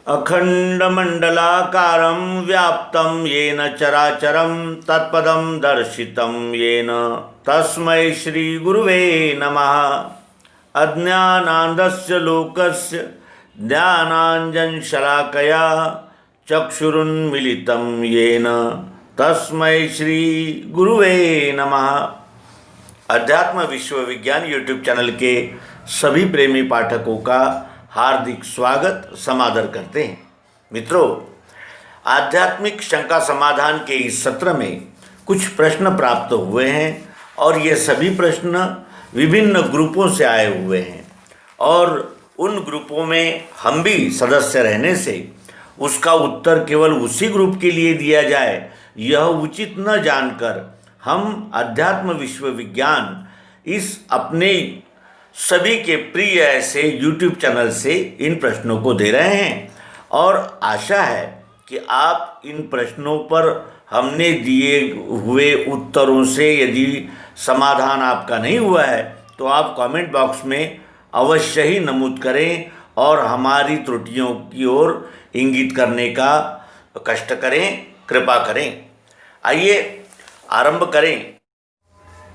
अखंडमंडलाकारं व्याप्तं येन चराचरं तत्पदं दर्शितं येन तस्मै श्रीगुरुवे नमः। अज्ञानान्धस्य लोकस्य ज्ञानाञ्जनशलाकया चक्षुरुन्मीलितं येन तस्मै श्रीगुरुवे नमः। अध्यात्म विश्व विज्ञान यूट्यूब चैनल के सभी प्रेमी पाठकों का हार्दिक स्वागत समादर करते हैं। मित्रों, आध्यात्मिक शंका समाधान के इस सत्र में कुछ प्रश्न प्राप्त हुए हैं और ये सभी प्रश्न विभिन्न ग्रुपों से आए हुए हैं और उन ग्रुपों में हम भी सदस्य रहने से उसका उत्तर केवल उसी ग्रुप के लिए दिया जाए यह उचित न जानकर हम अध्यात्म विश्व विज्ञान इस अपने सभी के प्रिय ऐसे YouTube चैनल से इन प्रश्नों को दे रहे हैं और आशा है कि आप इन प्रश्नों पर हमने दिए हुए उत्तरों से यदि समाधान आपका नहीं हुआ है तो आप कमेंट बॉक्स में अवश्य ही नमूद करें और हमारी त्रुटियों की ओर इंगित करने का कष्ट करें, कृपा करें। आइए आरंभ करें।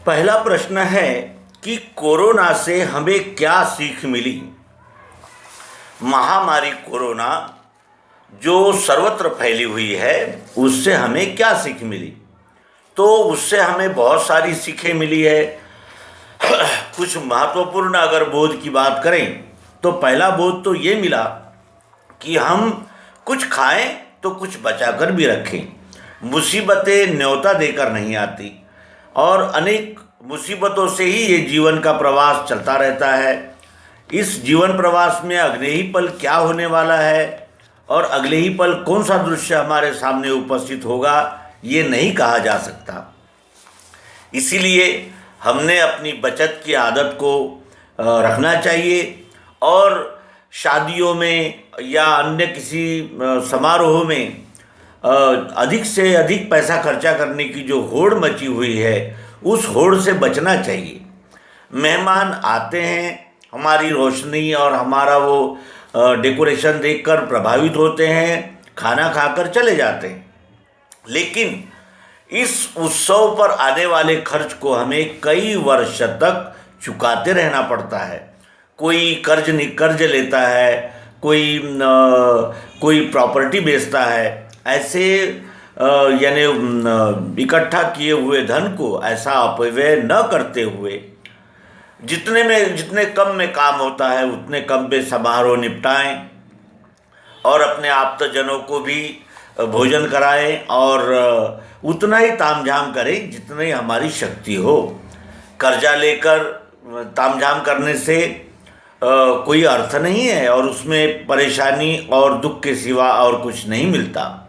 पहला प्रश्न है कि कोरोना से हमें क्या सीख मिली। महामारी कोरोना जो सर्वत्र फैली हुई है उससे हमें क्या सीख मिली। तो उससे हमें बहुत सारी सीखें मिली है। कुछ महत्वपूर्ण अगर बोध की बात करें तो पहला बोध तो ये मिला कि हम कुछ खाएं तो कुछ बचाकर भी रखें। मुसीबतें न्योता देकर नहीं आती और अनेक मुसीबतों से ही ये जीवन का प्रवास चलता रहता है। इस जीवन प्रवास में अगले ही पल क्या होने वाला है और अगले ही पल कौन सा दृश्य हमारे सामने उपस्थित होगा ये नहीं कहा जा सकता। इसीलिए हमने अपनी बचत की आदत को रखना चाहिए और शादियों में या अन्य किसी समारोह में अधिक से अधिक पैसा खर्चा करने की जो होड़ मची हुई है उस होड़ से बचना चाहिए। मेहमान आते हैं, हमारी रोशनी और हमारा वो डेकोरेशन देखकर प्रभावित होते हैं, खाना खाकर चले जाते हैं, लेकिन इस उत्सव पर आने वाले खर्च को हमें कई वर्ष तक चुकाते रहना पड़ता है। कोई कर्ज लेता है, कोई प्रॉपर्टी बेचता है। ऐसे यानी इकट्ठा किए हुए धन को ऐसा अपव्यय न करते हुए जितने कम में काम होता है उतने कम में समारोह निपटाएं और अपने आप्तजनों को भी भोजन कराएं और उतना ही तामझाम करें जितनी हमारी शक्ति हो। कर्जा लेकर तामझाम करने से कोई अर्थ नहीं है और उसमें परेशानी और दुख के सिवा और कुछ नहीं मिलता।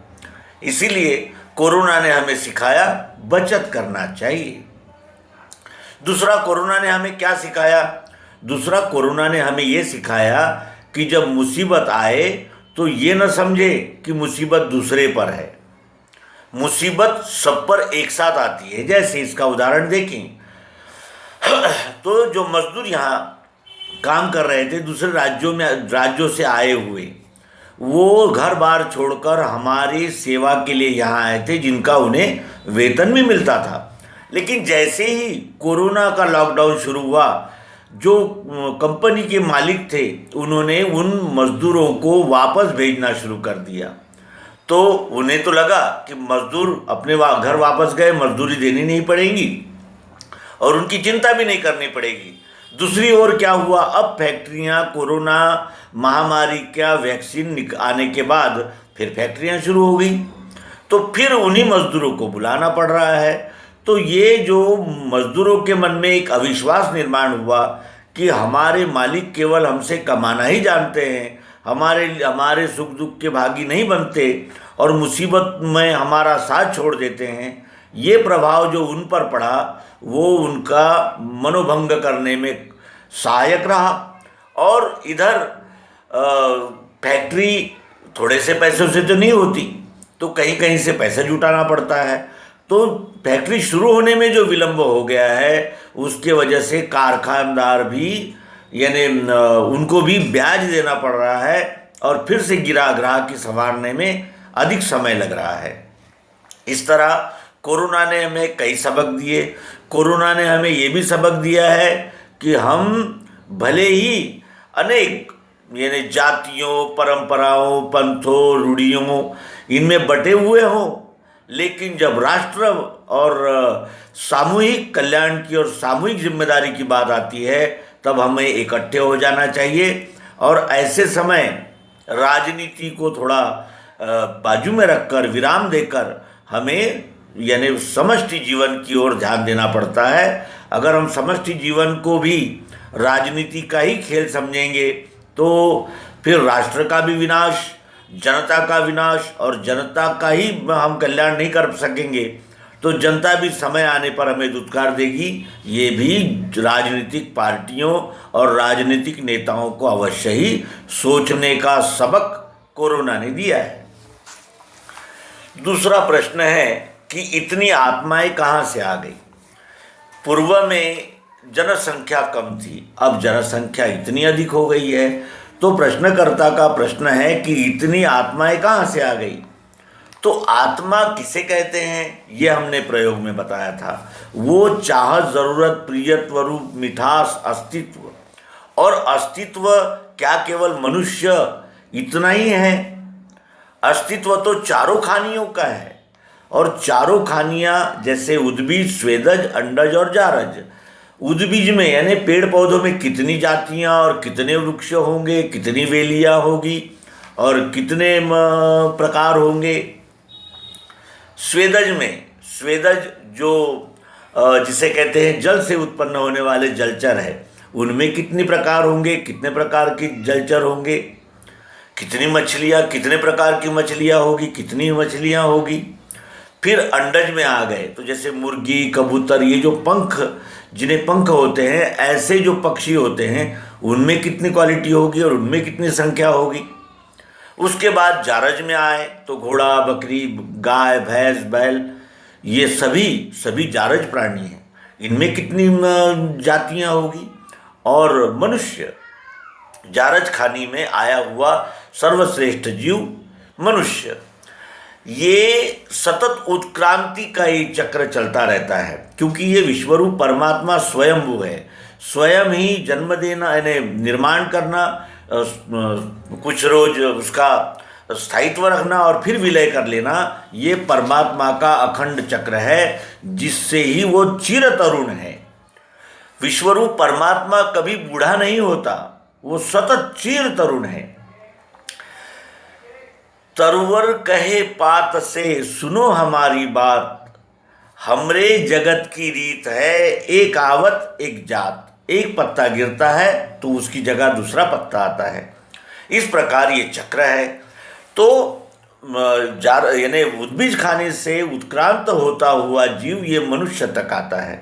इसीलिए कोरोना ने हमें सिखाया बचत करना चाहिए। दूसरा, कोरोना ने हमें क्या सिखाया? दूसरा, कोरोना ने हमें ये सिखाया कि जब मुसीबत आए तो ये न समझे कि मुसीबत दूसरे पर है। मुसीबत सब पर एक साथ आती है। जैसे इसका उदाहरण देखें तो जो मजदूर यहाँ काम कर रहे थे दूसरे राज्यों से आए हुए, वो घर बार छोड़कर हमारी सेवा के लिए यहाँ आए थे जिनका उन्हें वेतन भी मिलता था। लेकिन जैसे ही कोरोना का लॉकडाउन शुरू हुआ, जो कंपनी के मालिक थे उन्होंने उन मज़दूरों को वापस भेजना शुरू कर दिया। तो उन्हें तो लगा कि मज़दूर अपने घर वापस गए, मजदूरी देनी नहीं पड़ेगी और उनकी चिंता भी नहीं करनी पड़ेगी। दूसरी ओर क्या हुआ, अब फैक्ट्रियां कोरोना महामारी का वैक्सीन आने के बाद फिर फैक्ट्रियां शुरू हो गई, तो फिर उन्हीं मज़दूरों को बुलाना पड़ रहा है। तो ये जो मज़दूरों के मन में एक अविश्वास निर्माण हुआ कि हमारे मालिक केवल हमसे कमाना ही जानते हैं, हमारे सुख दुख के भागी नहीं बनते और मुसीबत में हमारा साथ छोड़ देते हैं, ये प्रभाव जो उन पर पड़ा वो उनका मनोभंग करने में सहायक रहा। और इधर फैक्ट्री थोड़े से पैसों से तो नहीं होती, तो कहीं कहीं से पैसा जुटाना पड़ता है। तो फैक्ट्री शुरू होने में जो विलंब हो गया है उसके वजह से कारखानदार भी यानी उनको भी ब्याज देना पड़ रहा है और फिर से ग्राहक की संवारने में अधिक समय लग रहा है। इस तरह कोरोना ने हमें कई सबक दिए। कोरोना ने हमें ये भी सबक दिया है कि हम भले ही अनेक यानी जातियों, परंपराओं, पंथों, रूढ़ियों इनमें बटे हुए हों, लेकिन जब राष्ट्र और सामूहिक कल्याण की और सामूहिक जिम्मेदारी की बात आती है तब हमें इकट्ठे हो जाना चाहिए। और ऐसे समय राजनीति को थोड़ा बाजू में रखकर, विराम देकर हमें यानी समष्टि जीवन की ओर ध्यान देना पड़ता है। अगर हम समष्टि जीवन को भी राजनीति का ही खेल समझेंगे तो फिर राष्ट्र का भी विनाश, जनता का विनाश, और जनता का ही हम कल्याण नहीं कर सकेंगे तो जनता भी समय आने पर हमें दुत्कार देगी। ये भी राजनीतिक पार्टियों और राजनीतिक नेताओं को अवश्य ही सोचने का सबक कोरोना ने दिया है। दूसरा प्रश्न है कि इतनी आत्माएं कहाँ से आ गई। पूर्व में जनसंख्या कम थी, अब जनसंख्या इतनी अधिक हो गई है, तो प्रश्नकर्ता का प्रश्न है कि इतनी आत्माएं कहाँ से आ गई। तो आत्मा किसे कहते हैं ये हमने प्रयोग में बताया था। वो चाहत, जरूरत, प्रियत्व, रूप, मिठास, अस्तित्व। और अस्तित्व क्या केवल मनुष्य इतना ही है? अस्तित्व तो चारों खानियों का है, और चारों खानियाँ जैसे उद्बीज, स्वेदज, अंडज और जारज। उद्बीज में यानी पेड़ पौधों में कितनी जातियाँ और कितने वृक्ष होंगे, कितनी वेलियाँ होगी और कितने प्रकार होंगे। स्वेदज में, स्वेदज जो जिसे कहते हैं जल से उत्पन्न होने वाले जलचर है, उनमें कितने प्रकार होंगे, कितने प्रकार की जलचर होंगे, कितनी मछलियाँ, कितने प्रकार की मछलियाँ होगी, कितनी मछलियाँ होगी। फिर अंडज में आ गए तो जैसे मुर्गी, कबूतर, ये जो पंख, जिन्हें पंख होते हैं, ऐसे जो पक्षी होते हैं उनमें कितनी क्वालिटी होगी और उनमें कितनी संख्या होगी। उसके बाद जारज में आए तो घोड़ा, बकरी, गाय, भैंस, बैल, ये सभी जारज प्राणी हैं, इनमें कितनी जातियाँ होगी। और मनुष्य, जारज खानी में आया हुआ सर्वश्रेष्ठ जीव मनुष्य। ये सतत उत्क्रांति का ही चक्र चलता रहता है, क्योंकि ये विश्वरूप परमात्मा स्वयंभू है। स्वयं ही जन्म देना यानी निर्माण करना, कुछ रोज उसका स्थायित्व रखना और फिर विलय कर लेना, ये परमात्मा का अखंड चक्र है, जिससे ही वो चिर तरुण है। विश्वरूप परमात्मा कभी बूढ़ा नहीं होता, वो सतत चिर तरुण है। तरुवर कहे पात से सुनो हमारी बात, हमरे जगत की रीत है एक आवत एक जात। एक पत्ता गिरता है तो उसकी जगह दूसरा पत्ता आता है। इस प्रकार ये चक्र है। तो यानी उद्बीज खाने से उत्क्रांत होता हुआ जीव ये मनुष्य तक आता है,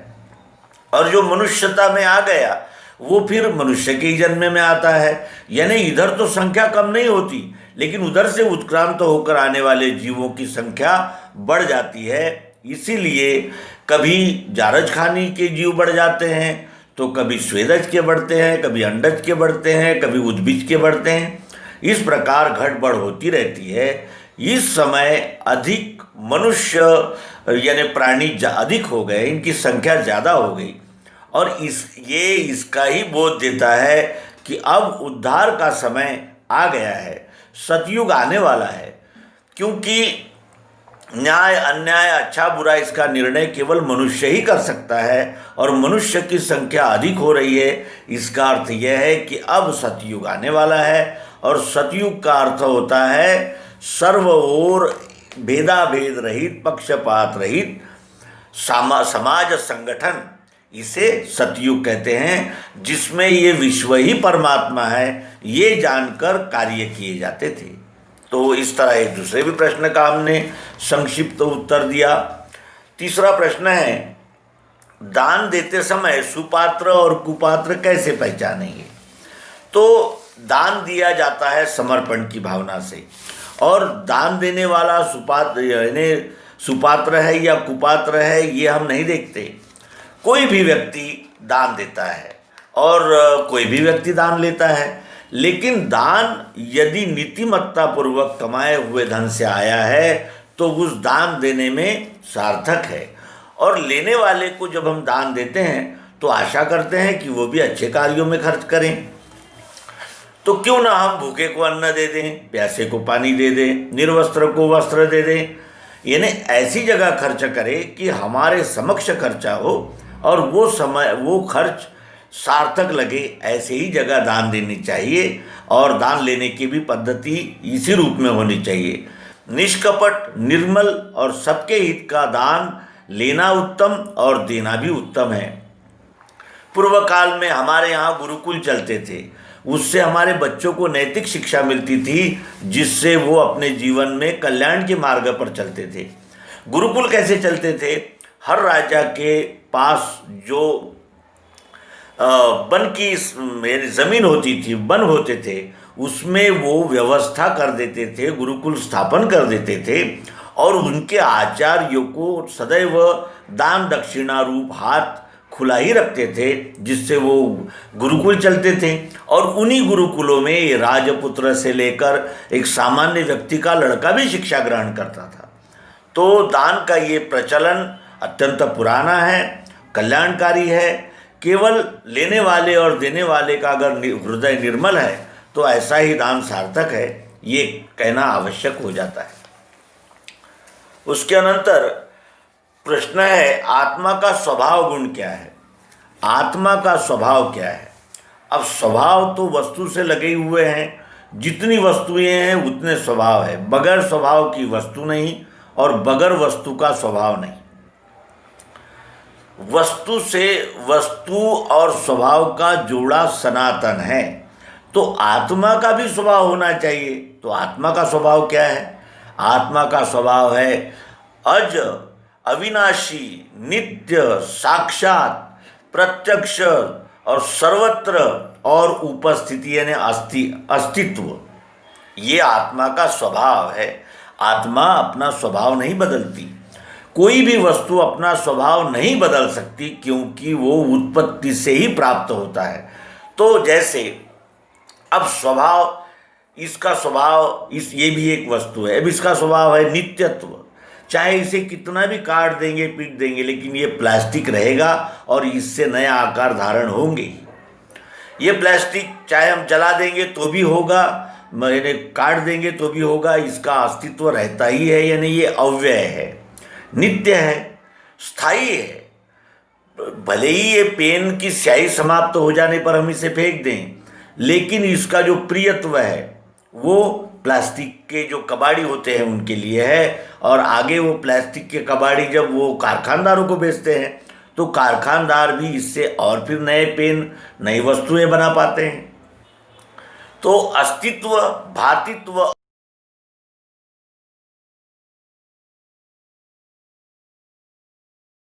और जो मनुष्यता में आ गया वो फिर मनुष्य के जन्म में आता है। यानी इधर तो संख्या कम नहीं होती, लेकिन उधर से उत्क्रांत होकर आने वाले जीवों की संख्या बढ़ जाती है। इसीलिए कभी जारज खानी के जीव बढ़ जाते हैं, तो कभी स्वेदज के बढ़ते हैं, कभी अंडज के बढ़ते हैं, कभी उद्बीज के बढ़ते हैं। इस प्रकार घट बढ़ होती रहती है। इस समय अधिक मनुष्य यानी प्राणी अधिक हो गए, इनकी संख्या ज़्यादा हो गई, और इसका ही बोध देता है कि अब उद्धार का समय आ गया है, सतयुग आने वाला है। क्योंकि न्याय, अन्याय, अच्छा बुरा इसका निर्णय केवल मनुष्य ही कर सकता है, और मनुष्य की संख्या अधिक हो रही है। इसका अर्थ यह है कि अब सतयुग आने वाला है, और सतयुग का अर्थ होता है सर्व ओर भेदाभेद रहित, पक्षपात रहित समाज संगठन। इसे सतयुग कहते हैं, जिसमें ये विश्व ही परमात्मा है ये जानकर कार्य किए जाते थे। तो इस तरह एक दूसरे भी प्रश्न का हमने संक्षिप्त उत्तर दिया। तीसरा प्रश्न है, दान देते समय सुपात्र और कुपात्र कैसे पहचानेंगे। तो दान दिया जाता है समर्पण की भावना से, और दान देने वाला सुपात्र है या कुपात्र है ये हम नहीं देखते। कोई भी व्यक्ति दान देता है और कोई भी व्यक्ति दान लेता है, लेकिन दान यदि नीतिमत्ता पूर्वक कमाए हुए धन से आया है तो उस दान देने में सार्थक है। और लेने वाले को जब हम दान देते हैं तो आशा करते हैं कि वो भी अच्छे कार्यों में खर्च करें। तो क्यों ना हम भूखे को अन्न दे दें, प्यासे को पानी दे दें, निर्वस्त्र को वस्त्र दे दें, यानी ऐसी जगह खर्च करें कि हमारे समक्ष खर्चा हो और वो खर्च सार्थक लगे। ऐसे ही जगह दान देनी चाहिए और दान लेने की भी पद्धति इसी रूप में होनी चाहिए। निष्कपट, निर्मल और सबके हित का दान लेना उत्तम और देना भी उत्तम है। पूर्व काल में हमारे यहाँ गुरुकुल चलते थे, उससे हमारे बच्चों को नैतिक शिक्षा मिलती थी जिससे वो अपने जीवन में कल्याण के मार्ग पर चलते थे। गुरुकुल कैसे चलते थे? हर राजा के पास जो वन की ज़मीन होती थी, वन होते थे, उसमें वो व्यवस्था कर देते थे, गुरुकुल स्थापन कर देते थे और उनके आचार्यों को सदैव दान दक्षिणा रूप हाथ खुला ही रखते थे, जिससे वो गुरुकुल चलते थे। और उन्हीं गुरुकुलों में राजपुत्र से लेकर एक सामान्य व्यक्ति का लड़का भी शिक्षा ग्रहण करता था। तो दान का ये प्रचलन अत्यंत पुराना है, कल्याणकारी है। केवल लेने वाले और देने वाले का अगर हृदय निर्मल है तो ऐसा ही दान सार्थक है, ये कहना आवश्यक हो जाता है। उसके अनंतर प्रश्न है, आत्मा का स्वभाव गुण क्या है? आत्मा का स्वभाव क्या है? अब स्वभाव तो वस्तु से लगे हुए हैं, जितनी वस्तुएं हैं उतने स्वभाव है। बगैर स्वभाव की वस्तु नहीं और बगैर वस्तु का स्वभाव नहीं। वस्तु से वस्तु और स्वभाव का जोड़ा सनातन है, तो आत्मा का भी स्वभाव होना चाहिए। तो आत्मा का स्वभाव क्या है? आत्मा का स्वभाव है अज, अविनाशी, नित्य, साक्षात, प्रत्यक्ष और सर्वत्र और उपस्थिति यानी अस्तित्व। ये आत्मा का स्वभाव है। आत्मा अपना स्वभाव नहीं बदलती। कोई भी वस्तु अपना स्वभाव नहीं बदल सकती क्योंकि वो उत्पत्ति से ही प्राप्त होता है। तो जैसे अब स्वभाव, इसका स्वभाव, ये भी एक वस्तु है, अब इसका स्वभाव है नित्यत्व। चाहे इसे कितना भी काट देंगे, पीट देंगे, लेकिन ये प्लास्टिक रहेगा और इससे नया आकार धारण होंगे ही। ये प्लास्टिक चाहे हम जला देंगे तो भी होगा, यानी काट देंगे तो भी होगा, इसका अस्तित्व रहता ही है, यानी ये अव्यय है, नित्य है, स्थायी है। भले ही ये पेन की स्याही समाप्त हो जाने पर हम इसे फेंक दें, लेकिन इसका जो प्रियत्व है वो प्लास्टिक के जो कबाड़ी होते हैं उनके लिए है। और आगे वो प्लास्टिक के कबाड़ी जब वो कारखानदारों को बेचते हैं तो कारखानदार भी इससे और फिर नए पेन, नई वस्तुएं बना पाते हैं। तो अस्तित्व, भातित्व